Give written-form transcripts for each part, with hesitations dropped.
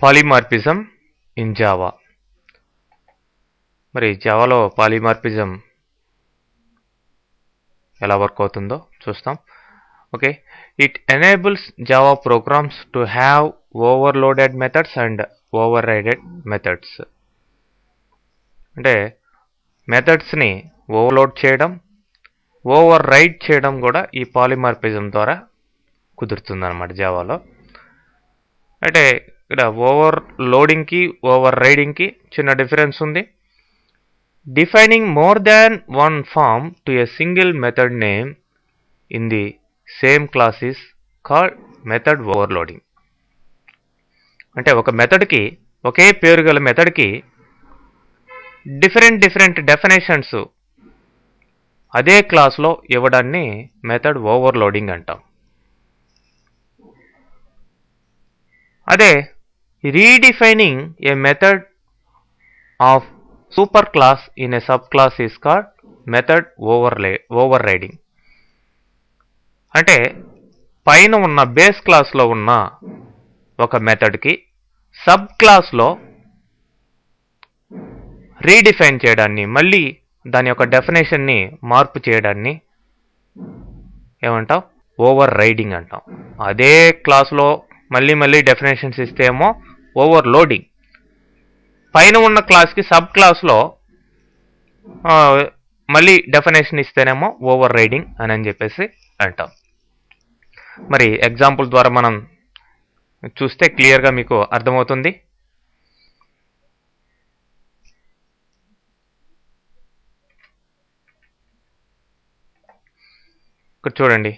Polymorphism in Java. మరి జావాలో polymorphism ఎలా work అవుతుందో చూస్తాం. Okay, it enables Java programmes to have overloaded methods and over raided methods. అంటే మెథడ్స్ని overload చేయడం, over ride చేయడం కూడా ఈ పాలిమార్ఫిజం ద్వారా కుదురుతుందన్నమాట జావాలో. అంటే ఇక్కడ ఓవర్ లోడింగ్కి ఓవర్ రైడింగ్కి చిన్న డిఫరెన్స్ ఉంది. Defining more than one form to a single method name in the same class is called method overloading. అంటే ఒక మెథడ్కి, ఒకే పేరు గల మెథడ్కి డిఫరెంట్ డెఫినేషన్స్ అదే క్లాస్లో ఇవ్వడాన్ని మెథడ్ ఓవర్లోడింగ్ అంటాం. అదే redefining A method of super class in a sub class is called method over riding. అంటే పైన ఉన్న బేస్ క్లాస్లో ఉన్న ఒక మెథడ్కి సబ్ క్లాస్లో రీడిఫైన్ చేయడాన్ని, మళ్ళీ దాని యొక్క డెఫినేషన్ని మార్పు చేయడాన్ని ఏమంటాం? ఓవర్ రైడింగ్ అంటాం. అదే క్లాస్లో మళ్ళీ డెఫినేషన్స్ ఇస్తేమో ఓవర్ లోడింగ్, పైన ఉన్న క్లాస్కి సబ్ క్లాస్లో మళ్ళీ డెఫినేషన్ ఇస్తేనేమో ఓవర్ రైడింగ్ అని చెప్పేసి అంటాం. మరి ఎగ్జాంపుల్ ద్వారా మనం చూస్తే క్లియర్గా మీకు అర్థమవుతుంది. ఇక్కడ చూడండి,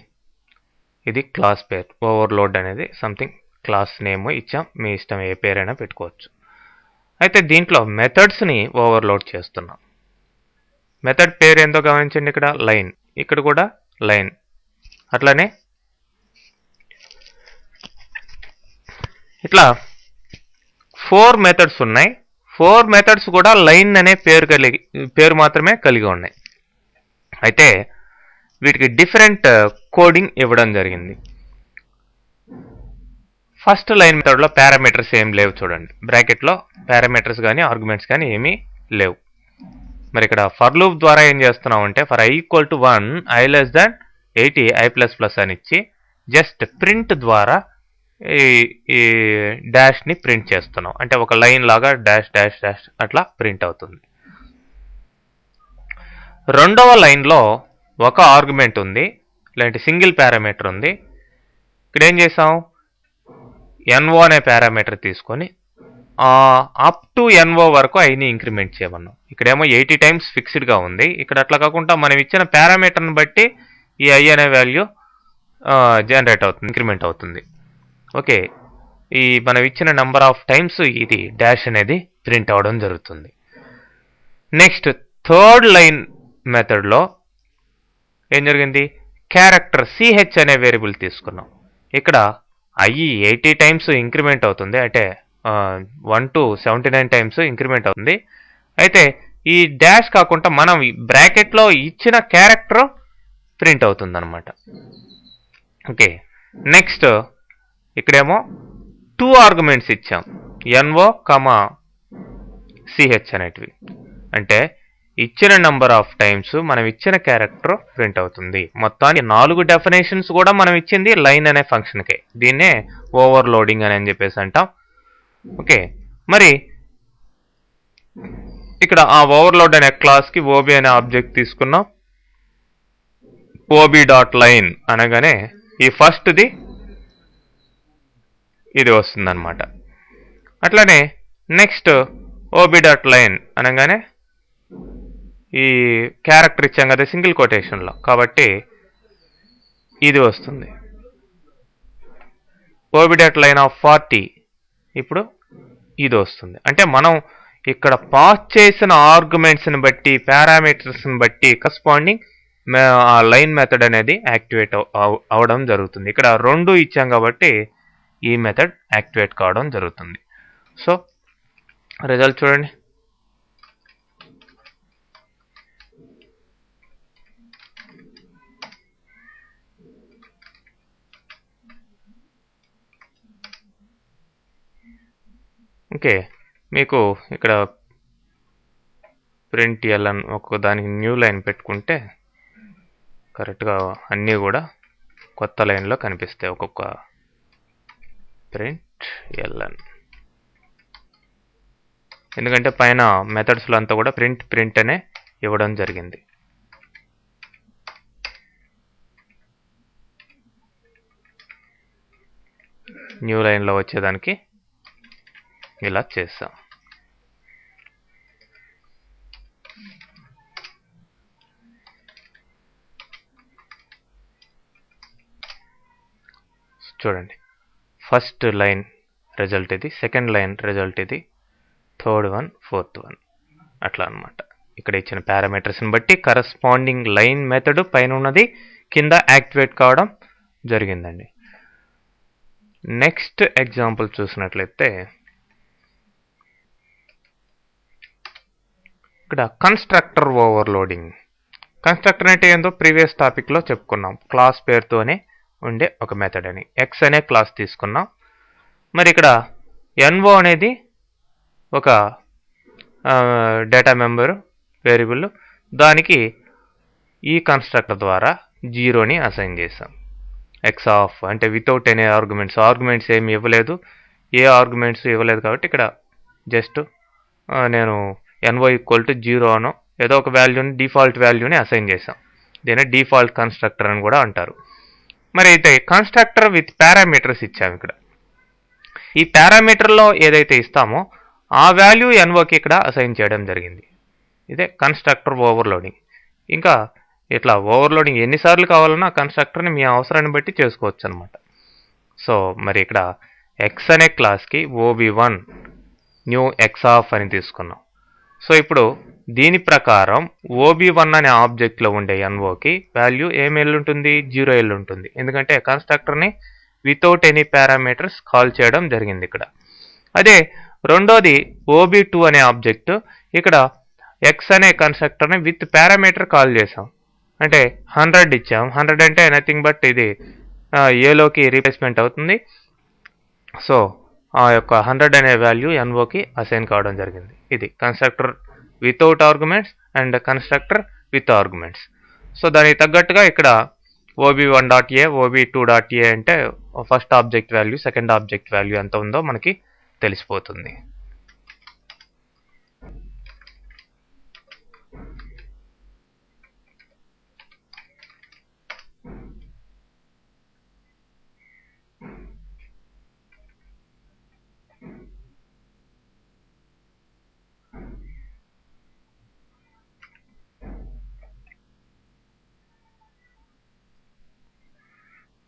ఇది క్లాస్ పేరు. ఓవర్లోడ్ అనేది సంథింగ్ క్లాస్ నేమ్ ఇచ్చాం, మీ ఇష్టం ఏ పేరైనా పెట్టుకోవచ్చు. అయితే దీంట్లో మెథడ్స్ని ఓవర్లోడ్ చేస్తున్నాం. మెథడ్ పేరు ఏందో గమనించండి, ఇక్కడ లైన్, ఇక్కడ కూడా లైన్. అట్లానే ఇట్లా 4 మెథడ్స్ ఉన్నాయి. 4 మెథడ్స్ కూడా లైన్ అనే పేరు మాత్రమే కలిగి ఉన్నాయి. అయితే వీటికి డిఫరెంట్ కోడింగ్ ఇవ్వడం జరిగింది. ఫస్ట్ లైన్ మెథడ్లో పారామీటర్స్ ఏం లేవు చూడండి, బ్రాకెట్లో పారామీటర్స్ కానీ ఆర్గ్యుమెంట్స్ కానీ ఏమీ లేవు. మరి ఇక్కడ ఫర్ లూప్ ద్వారా ఏం చేస్తున్నాం అంటే, for i = 1 i less than 80 i++ అని ఇచ్చి జస్ట్ ప్రింట్ ద్వారా ఈ డాష్ని ప్రింట్ చేస్తున్నాం. అంటే ఒక లైన్ లాగా డాష్ డాష్ డాష్ అట్లా ప్రింట్ అవుతుంది. రెండవ లైన్లో ఒక ఆర్గ్యుమెంట్ ఉంది, ఇలాంటి సింగిల్ పారామీటర్ ఉంది. ఇక్కడ ఏం చేసాం, ఎన్ఓ అనే పారామీటర్ తీసుకొని అప్ టు ఎన్ఓ వరకు ఐని ఇంక్రిమెంట్ చేయమన్నాం. ఇక్కడేమో 80 టైమ్స్ ఫిక్స్డ్గా ఉంది. ఇక్కడ అట్లా కాకుండా మనం ఇచ్చిన పారామీటర్ని బట్టి ఈ ఐ అనే వాల్యూ జనరేట్ అవుతుంది, ఇంక్రిమెంట్ అవుతుంది. ఓకే, ఈ మనం ఇచ్చిన నెంబర్ ఆఫ్ టైమ్స్ ఇది డాష్ అనేది ప్రింట్ అవడం జరుగుతుంది. నెక్స్ట్ థర్డ్ లైన్ మెథడ్లో ఏం జరిగింది, క్యారెక్టర్ సిహెచ్ అనే వేరియబుల్ తీసుకున్నాం. ఇక్కడ ఐ 80 టైమ్స్ ఇంక్రిమెంట్ అవుతుంది, అంటే 1 to 79 టైమ్స్ ఇంక్రిమెంట్ అవుతుంది. అయితే ఈ డాష్ కాకుండా మనం బ్రాకెట్లో ఇచ్చిన క్యారెక్టర్ ప్రింట్ అవుతుంది అనమాట. ఓకే, నెక్స్ట్ ఇక్కడేమో 2 ఆర్గ్యుమెంట్స్ ఇచ్చాం, ఎన్ఓ సిహెచ్ అనేటివి. అంటే ఇచ్చిన నెంబర్ ఆఫ్ టైమ్స్ మనం ఇచ్చిన క్యారెక్టర్ ప్రింట్ అవుతుంది. మొత్తానికి 4 డెఫినేషన్స్ కూడా మనం ఇచ్చింది లైన్ అనే ఫంక్షన్కే. దీన్నే ఓవర్లోడింగ్ అని చెప్పేసి అంటాం. ఓకే, మరి ఇక్కడ ఆ ఓవర్లోడ్ అనే క్లాస్కి ఓబీ అనే ఆబ్జెక్ట్ తీసుకున్నాం. ఓబీ.లైన్ అనగానే ఈ ఫస్ట్ది ఇది వస్తుందన్నమాట. అట్లానే నెక్స్ట్ ఓబీ.లైన్ అనగానే ఈ క్యారెక్టర్ ఇచ్చాం కదా సింగిల్ కొటేషన్లో, కాబట్టి ఇది వస్తుంది. ఓబీ.లైన్ ఆఫ్ 40 ఇప్పుడు ఇది వస్తుంది. అంటే మనం ఇక్కడ పాస్ చేసిన ఆర్గ్యుమెంట్స్ని బట్టి, పారామీటర్స్ని బట్టి కరస్పాండింగ్ లైన్ మెథడ్ అనేది యాక్టివేట్ అవడం జరుగుతుంది. ఇక్కడ 2 ఇచ్చాం కాబట్టి ఈ మెథడ్ యాక్టివేట్ కావడం జరుగుతుంది. సో రిజల్ట్ చూడండి, ఓకే, మీకు ఇక్కడ ప్రింట్ ఎల్ఎన్ ఒక్కొక్క దానికి న్యూ లైన్ పెట్టుకుంటే కరెక్ట్గా అన్నీ కూడా కొత్త లైన్లో కనిపిస్తాయి. ఒక్కొక్క ప్రింట్ ఎల్ఎన్, ఎందుకంటే పైన మెథడ్స్లో అంతా కూడా ప్రింట్ అనే ఇవ్వడం జరిగింది. న్యూ లైన్లో వచ్చేదానికి ఇలా చేస్తాం. చూడండి, ఫస్ట్ లైన్ రిజల్ట్ ఇది, సెకండ్ లైన్ రిజల్ట్ ఇది, థర్డ్ వన్, ఫోర్త్ వన్, అట్లా అనమాట. ఇక్కడ ఇచ్చిన పారామీటర్స్ని బట్టి కరస్పాండింగ్ లైన్ మెథడ్ పైన ఉన్నది కింద యాక్టివేట్ కావడం జరిగిందండి. నెక్స్ట్ ఎగ్జాంపుల్ చూసినట్లయితే ఇక్కడ కన్స్ట్రక్టర్ ఓవర్లోడింగ్. కన్స్ట్రక్టర్ అంటే ఏందో ప్రీవియస్ టాపిక్లో చెప్పుకున్నాం. క్లాస్ పేరుతోనే ఉండే ఒక మెథడ్ అని. ఎక్స్ అనే క్లాస్ తీసుకున్నాం. మరి ఇక్కడ ఎన్ఓ అనేది ఒక డేటా మెంబర్ వేరియబుల్, దానికి ఈ కన్స్ట్రక్టర్ ద్వారా 0ని అసైన్ చేసాం. ఎక్స్ ఆఫ్ అంటే వితౌట్ ఎనీ ఆర్గ్యుమెంట్స్ ఏమి ఇవ్వలేదు, ఏ ఆర్గ్యుమెంట్స్ ఇవ్వలేదు, కాబట్టి ఇక్కడ జస్ట్ నేను ఎన్ఓ ఈక్వల్ టు 0 అనో ఏదో ఒక వాల్యూని, డిఫాల్ట్ వాల్యూని అసైన్ చేసాం. దీన్ని డిఫాల్ట్ కన్స్ట్రక్టర్ అని కూడా అంటారు. మరి అయితే కన్స్ట్రక్టర్ విత్ పారామీటర్స్ ఇచ్చాము. ఇక్కడ ఈ పారామీటర్లో ఏదైతే ఇస్తామో ఆ వాల్యూ ఎన్ఓకి ఇక్కడ అసైన్ చేయడం జరిగింది. ఇదే కన్స్ట్రక్టర్ ఓవర్లోడింగ్. ఇంకా ఇట్లా ఓవర్లోడింగ్ ఎన్నిసార్లు కావాలన్నా కన్స్ట్రక్టర్ని మీ అవసరాన్ని బట్టి చేసుకోవచ్చు అనమాట. సో మరి ఇక్కడ ఎక్స్ అనే క్లాస్కి OB1 న్యూ ఎక్స్ ఆఫ్ అని తీసుకున్నాం. సో ఇప్పుడు దీని ప్రకారం OB1 అనే ఆబ్జెక్ట్లో ఉండే ఎన్ఓకి వాల్యూ ఏమి ఉంటుంది, 0 ఉంటుంది. ఎందుకంటే కన్స్ట్రక్టర్ని వితౌట్ ఎనీ పారామీటర్స్ కాల్ చేయడం జరిగింది ఇక్కడ. అదే రెండోది OB2 అనే ఆబ్జెక్ట్, ఇక్కడ ఎక్స్ అనే కన్స్ట్రక్టర్ని విత్ పారామీటర్ కాల్ చేసాం. అంటే 100 ఇచ్చాం. 100 అంటే నథింగ్ బట్ ఇది ఏలోకి రీప్లేస్మెంట్ అవుతుంది. సో ఆ యొక్క 100 అనే వాల్యూ ఎన్ఓకి అసైన్ కావడం జరిగింది. ఇది constructor without arguments and constructor with arguments. So దానికి తగ్గట్టుగా ఇక్కడ OB1.a, OB2.a అంటే first object value, second object value ఎంత ఉందో మనకి తెలిసిపోతుంది.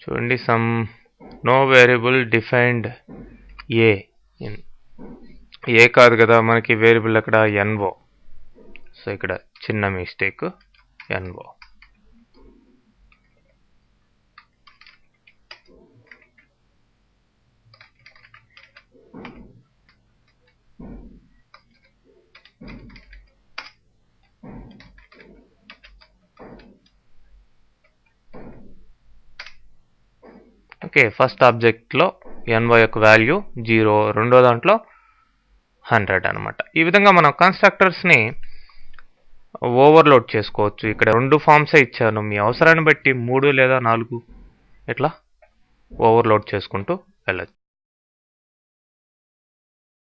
చూడండి, సమ్ నో వేరియబుల్ డిఫైన్డ్ ఏ కాదు కదా మనకి వేరియబుల్ అక్కడ ఎన్ఓ. సో ఇక్కడ చిన్న మిస్టేక్, ఎన్ఓ. ఓకే, ఫస్ట్ ఆబ్జెక్ట్లో ఎన్ఓ యొక్క వాల్యూ 0, రెండో దాంట్లో 100 అనమాట. ఈ విధంగా మనం కన్స్ట్రక్టర్స్ని ఓవర్లోడ్ చేసుకోవచ్చు. ఇక్కడ 2 ఫామ్సే ఇచ్చాను, మీ అవసరాన్ని బట్టి 3 లేదా 4 ఇట్లా ఓవర్లోడ్ చేసుకుంటూ వెళ్ళచ్చు.